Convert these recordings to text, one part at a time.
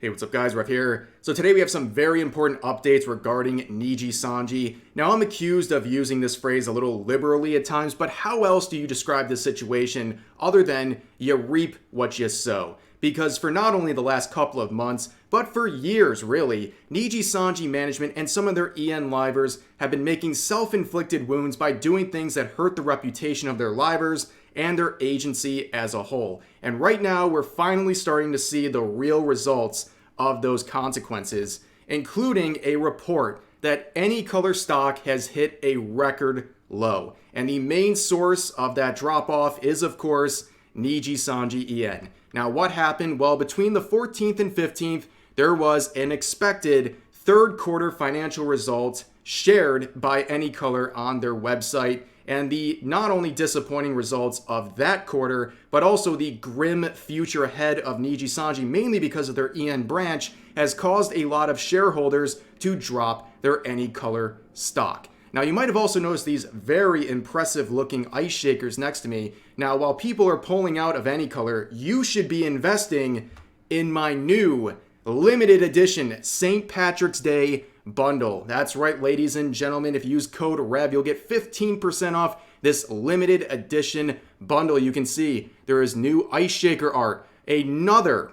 Hey, what's up guys, Rev here. So today we have some very important updates regarding Nijisanji. Now I'm accused of using this phrase a little liberally at times, but how else do you describe this situation other than you reap what you sow? Because for not only the last couple of months, but for years really, Nijisanji management and some of their EN livers have been making self-inflicted wounds by doing things that hurt the reputation of their livers and their agency as a whole. And right now, we're finally starting to see the real results of those consequences, including a report that Anycolor stock has hit a record low. And the main source of that drop-off is, of course, Nijisanji EN. Now, what happened? Well, between the 14th and 15th, there was an expected third quarter financial results shared by Anycolor on their website, and the not only disappointing results of that quarter, but also the grim future ahead of Nijisanji, mainly because of their EN branch, has caused a lot of shareholders to drop their Anycolor stock. Now, you might have also noticed these very impressive looking ice shakers next to me. Now, while people are pulling out of Anycolor, you should be investing in my new limited edition St. Patrick's Day bundle. That's right, ladies and gentlemen. If you use code REV, you'll get 15% off this limited edition bundle. You can see there is new ice shaker art, another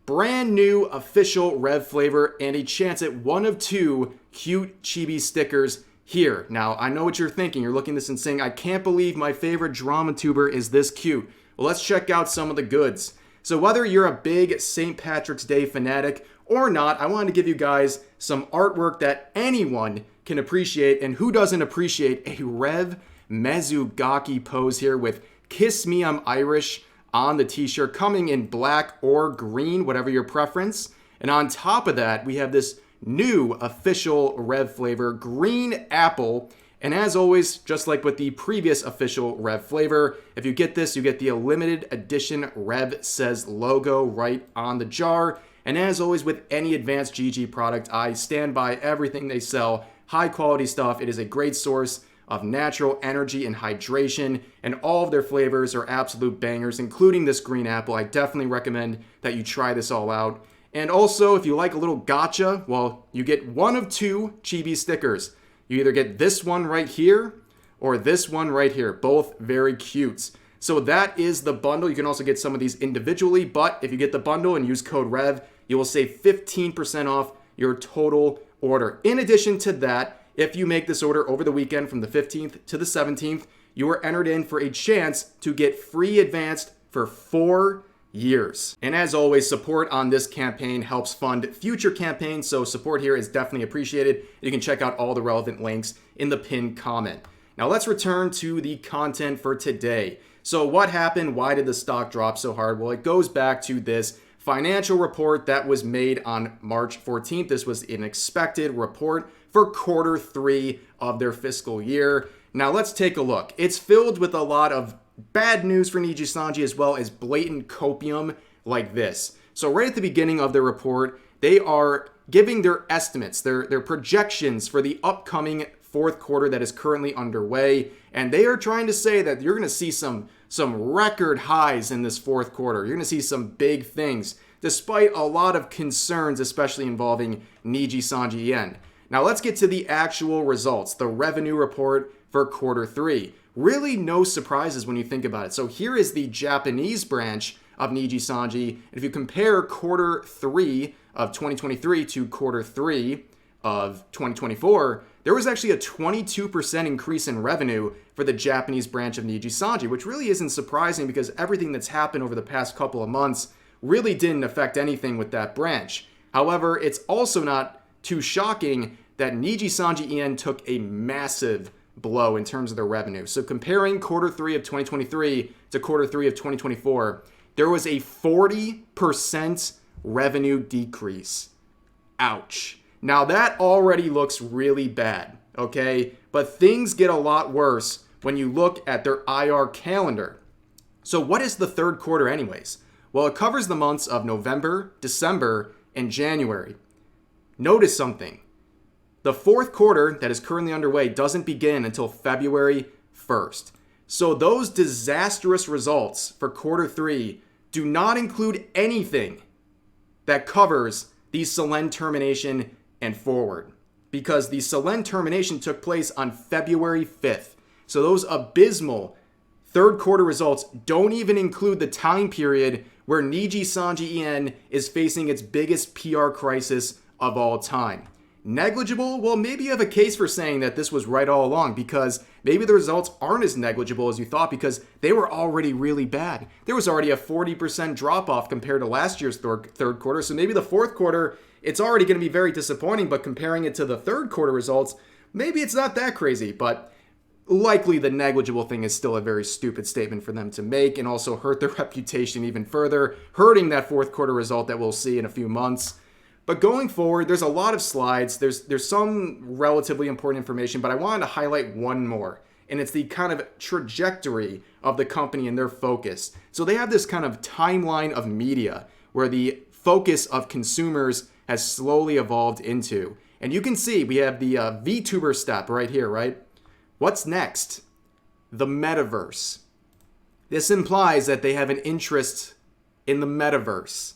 brand new official REV flavor, and a chance at one of two cute chibi stickers here. Now, I know what you're thinking. You're looking at this and saying, I can't believe my favorite drama tuber is this cute. Well, let's check out some of the goods. So whether you're a big St. Patrick's Day fanatic or not, I wanted to give you guys some artwork that anyone can appreciate. And who doesn't appreciate a Rev Mezugaki pose here with Kiss Me I'm Irish on the t-shirt, coming in black or green, whatever your preference. And on top of that, we have this new official Rev flavor, green apple. And as always, just like with the previous official Rev flavor, if you get this, you get the limited edition Rev Says logo right on the jar. And as always with any advanced GG product, I stand by everything they sell. High quality stuff. It is a great source of natural energy and hydration, and all of their flavors are absolute bangers, including this green apple. I definitely recommend that you try this all out. And also, if you like a little gotcha, well, you get one of two chibi stickers. You either get this one right here or this one right here. Both very cute. So that is the bundle. You can also get some of these individually, but if you get the bundle and use code REV, you will save 15% off your total order. In addition to that, if you make this order over the weekend from the 15th to the 17th, you are entered in for a chance to get free advanced for 4 years. And as always, support on this campaign helps fund future campaigns, so support here is definitely appreciated. You can check out all the relevant links in the pinned comment. Now let's return to the content for today. So what happened? Why did the stock drop so hard? Well, it goes back to this financial report that was made on March 14th. This was an expected report for quarter 3 of their fiscal year. Now let's take a look. It's filled with a lot of bad news for Nijisanji as well as blatant copium like this. So right at the beginning of their report, they are giving their estimates, their projections for the upcoming fourth quarter that is currently underway. And they are trying to say that you're going to see some record highs in this fourth quarter. You're going to see some big things, despite a lot of concerns, especially involving Nijisanji EN. Now let's get to the actual results, the revenue report for quarter 3. Really no surprises when you think about it. So here is the Japanese branch of Nijisanji. And if you compare quarter 3 of 2023 to quarter 3 of 2024, there was actually a 22% increase in revenue for the Japanese branch of Nijisanji, which really isn't surprising because everything that's happened over the past couple of months really didn't affect anything with that branch. However, it's also not too shocking that Nijisanji EN took a massive blow in terms of their revenue. So comparing quarter 3 of 2023 to quarter 3 of 2024, there was a 40% revenue decrease. Ouch. Now that already looks really bad, okay? But things get a lot worse when you look at their IR calendar. So what is the third quarter anyways? Well, it covers the months of November, December, and January. Notice something. The fourth quarter that is currently underway doesn't begin until February 1st. So those disastrous results for quarter 3 do not include anything that covers the Selen termination and forward. Because the Selen termination took place on February 5th. So those abysmal third quarter results don't even include the time period where Nijisanji EN is facing its biggest PR crisis of all time. Negligible? Well, maybe you have a case for saying that this was right all along, because maybe the results aren't as negligible as you thought, because they were already really bad. There was already a 40% drop off compared to last year's third quarter, so maybe the fourth quarter, it's already going to be very disappointing, but comparing it to the third quarter results, maybe it's not that crazy. But likely the negligible thing is still a very stupid statement for them to make, and also hurt their reputation even further, hurting that fourth quarter result that we'll see in a few months. But going forward, there's a lot of slides. There's some relatively important information, but I wanted to highlight one more, and it's the kind of trajectory of the company and their focus. So they have this kind of timeline of media where the focus of consumers has slowly evolved into. And you can see we have the VTuber step right here, right? What's next? The metaverse. This implies that they have an interest in the metaverse.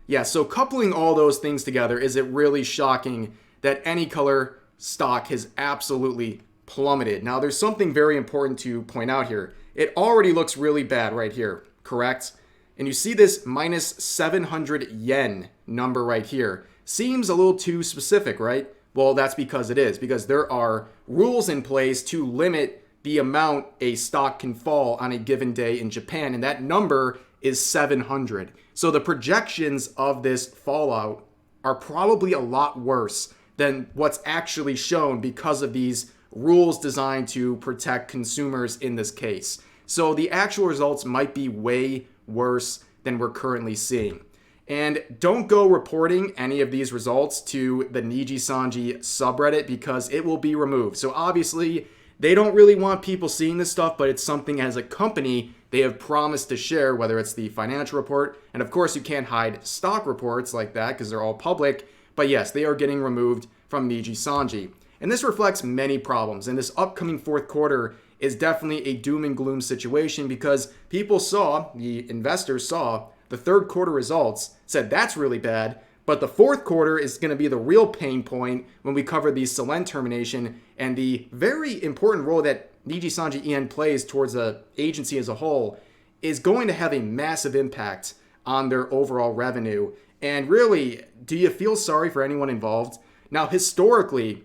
Yeah, so coupling all those things together, is it really shocking that Anycolor stock has absolutely plummeted? Now, there's something very important to point out here. It already looks really bad right here, correct? And you see this minus 700 yen number right here. Seems a little too specific, right? Well, that's because it is, because there are rules in place to limit the amount a stock can fall on a given day in Japan, and that number is 700. So the projections of this fallout are probably a lot worse than what's actually shown because of these rules designed to protect consumers in this case. So the actual results might be way worse than we're currently seeing. And don't go reporting any of these results to the Nijisanji subreddit, because it will be removed. So obviously, they don't really want people seeing this stuff, but it's something as a company they have promised to share, whether it's the financial report. And of course, you can't hide stock reports like that because they're all public. But yes, they are getting removed from Nijisanji. And this reflects many problems. And this upcoming fourth quarter is definitely a doom and gloom situation, because people saw, the investors saw, the third quarter results, said that's really bad. But the fourth quarter is going to be the real pain point when we cover the Selen termination and the very important role that Nijisanji EN plays towards the agency as a whole is going to have a massive impact on their overall revenue. And really, do you feel sorry for anyone involved? Now, historically,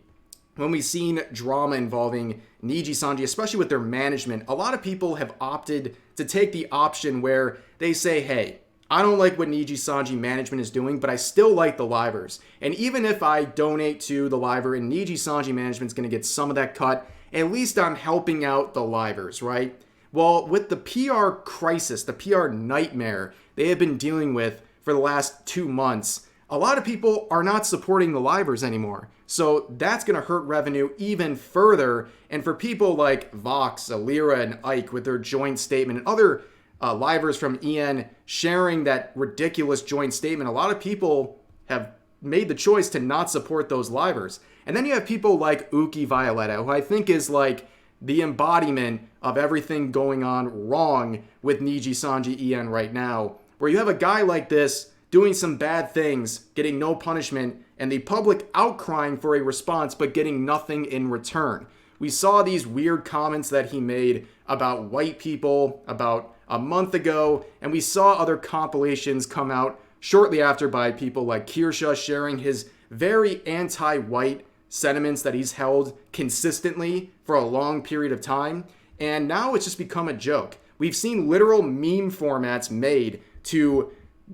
when we've seen drama involving Nijisanji, especially with their management, a lot of people have opted to take the option where they say, hey, I don't like what Nijisanji management is doing, but I still like the livers. And even if I donate to the liver and Nijisanji management's going to get some of that cut, at least I'm helping out the livers, right? Well, with the PR crisis, the PR nightmare they have been dealing with for the last 2 months, a lot of people are not supporting the livers anymore. So that's going to hurt revenue even further. And for people like Vox, Alira, and Ike with their joint statement, and other livers from EN sharing that ridiculous joint statement, a lot of people have made the choice to not support those livers. And then you have people like Uki Violeta, who I think is like the embodiment of everything going on wrong with Nijisanji EN right now, where you have a guy like this doing some bad things, getting no punishment, and the public outcrying for a response but getting nothing in return. We saw these weird comments that he made about white people about a month ago, and we saw other compilations come out shortly after by people like Kirsha sharing his very anti-white sentiments that he's held consistently for a long period of time. And now it's just become a joke. We've seen literal meme formats made to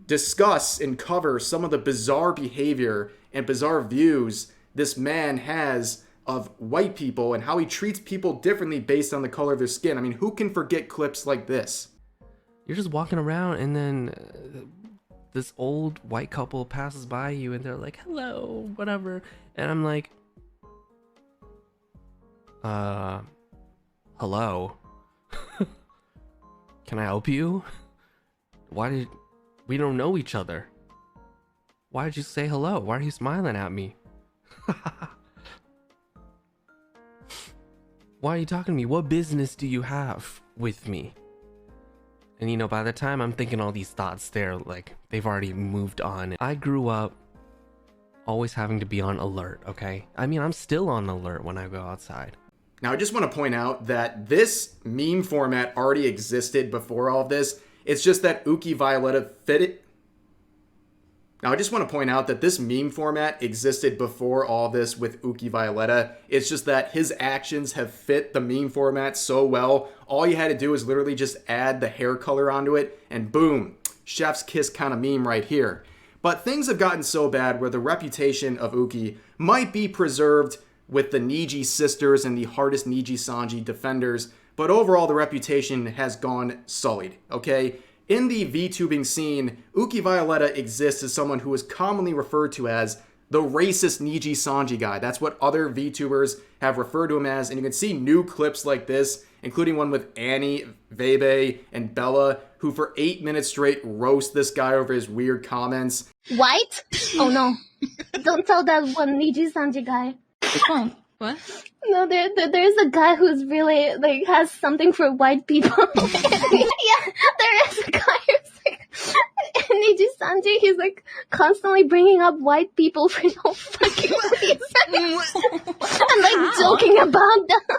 discuss and cover some of the bizarre behavior and bizarre views this man has of white people and how he treats people differently based on the color of their skin. I mean, who can forget clips like this? You're just walking around and then this old white couple passes by you and they're like, hello, whatever. And I'm like, hello? Can I help you? We don't know each other. Why did you say hello? Why are you smiling at me? Why are you talking to me? What business do you have with me? And you know, by the time I'm thinking all these thoughts, they've already moved on. I grew up always having to be on alert, okay? I mean, I'm still on alert when I go outside. Now, I just want to point out that this meme format already existed before all of this. It's just that Uki Violeta fit it. Now, I just want to point out that this meme format existed before all this with Uki Violeta. It's just that his actions have fit the meme format so well. All you had to do is literally just add the hair color onto it, and boom, chef's kiss kind of meme right here. But things have gotten so bad where the reputation of Uki might be preserved with the Niji sisters and the hardest Nijisanji defenders, but overall the reputation has gone sullied, okay? In the VTubing scene, Uki Violeta exists as someone who is commonly referred to as the racist Nijisanji guy. That's what other VTubers have referred to him as, and you can see new clips like this, including one with Anny, Vebe, and Bella, who for 8 minutes straight roast this guy over his weird comments. White? Oh no. Don't tell that one Nijisanji guy. Oh, what? No, there's a guy who's really, like, has something for white people. Yeah, there is a guy who's like, Nijisanji, he's like constantly bringing up white people for no fucking reason. And like joking about them.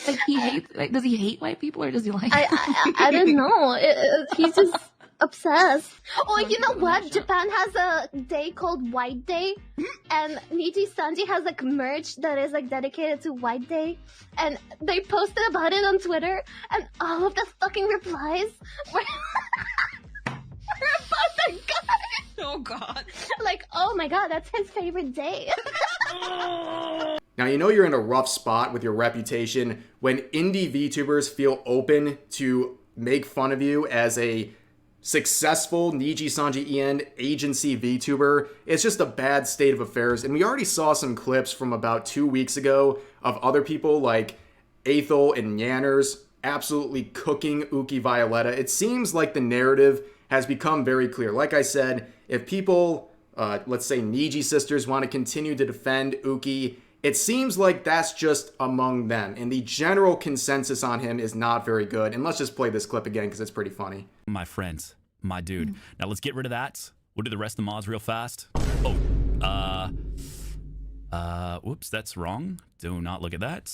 Like he hates, like, does he hate white people or does he like? I don't know. He's just obsessed. Oh, you know what? Japan has a day called White Day, and Nijisanji has like merch that is like dedicated to White Day, and they posted about it on Twitter, and all of the fucking replies were, were about the guy. Oh God! Like, oh my God, that's his favorite day. Now, you know you're in a rough spot with your reputation when indie VTubers feel open to make fun of you as a successful Nijisanji EN agency VTuber. It's just a bad state of affairs, and we already saw some clips from about 2 weeks ago of other people like Aethel and Nyanners absolutely cooking Uki Violeta. It seems like the narrative has become very clear. Like I said, if people, let's say Niji sisters, want to continue to defend Uki, it seems like that's just among them, and the general consensus on him is not very good. And let's just play this clip again because it's pretty funny. My friends, my dude. Now let's get rid of that. We'll do the rest of the mods real fast. Oh, whoops, that's wrong. Do not look at that.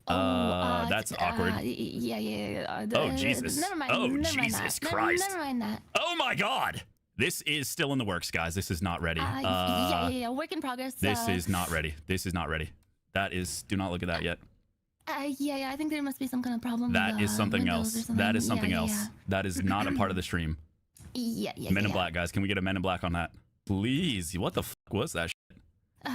That's awkward. Yeah. Oh, Jesus. Never mind. Oh, never Jesus mind that. Christ. Never mind that. Oh my God. This is still in the works, guys. This is not ready. Yeah. Work in progress. This is not ready. This is not ready. That is, do not look at that yet. Yeah. I think there must be some kind of problem. That with, is something Windows else. or something. That is something else. Yeah. That is not a part of the stream. Yeah. Men in Black, guys. Can we get a Men in Black on that? Please. What the fuck was that shit?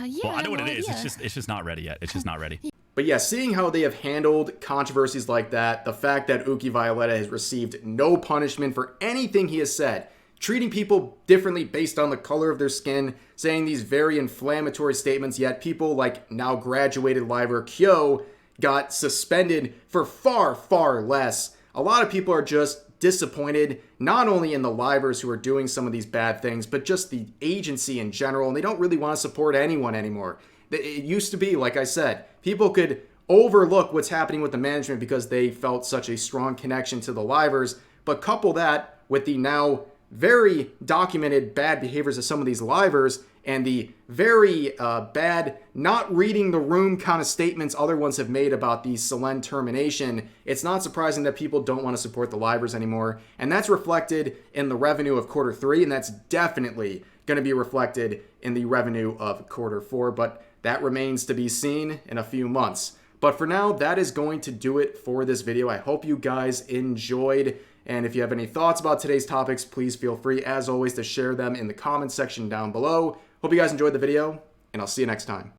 Yeah. Well, I know what it is. idea. It's just not ready yet. It's just not ready. But yeah, seeing how they have handled controversies like that, the fact that Uki Violeta has received no punishment for anything he has said, treating people differently based on the color of their skin, saying these very inflammatory statements, yet people like now graduated liver Kyo got suspended for far, far less. A lot of people are just disappointed, not only in the livers who are doing some of these bad things, but just the agency in general, and they don't really want to support anyone anymore. It used to be, like I said, people could overlook what's happening with the management because they felt such a strong connection to the livers, but couple that with the now very documented bad behaviors of some of these livers and the very bad not reading the room kind of statements other ones have made about the Selen termination, it's not surprising that people don't want to support the livers anymore. And that's reflected in the revenue of quarter 3, and that's definitely going to be reflected in the revenue of quarter 4, but that remains to be seen in a few months. But for now, that is going to do it for this video. I hope you guys enjoyed. And if you have any thoughts about today's topics, please feel free, as always, to share them in the comments section down below. Hope you guys enjoyed the video, and I'll see you next time.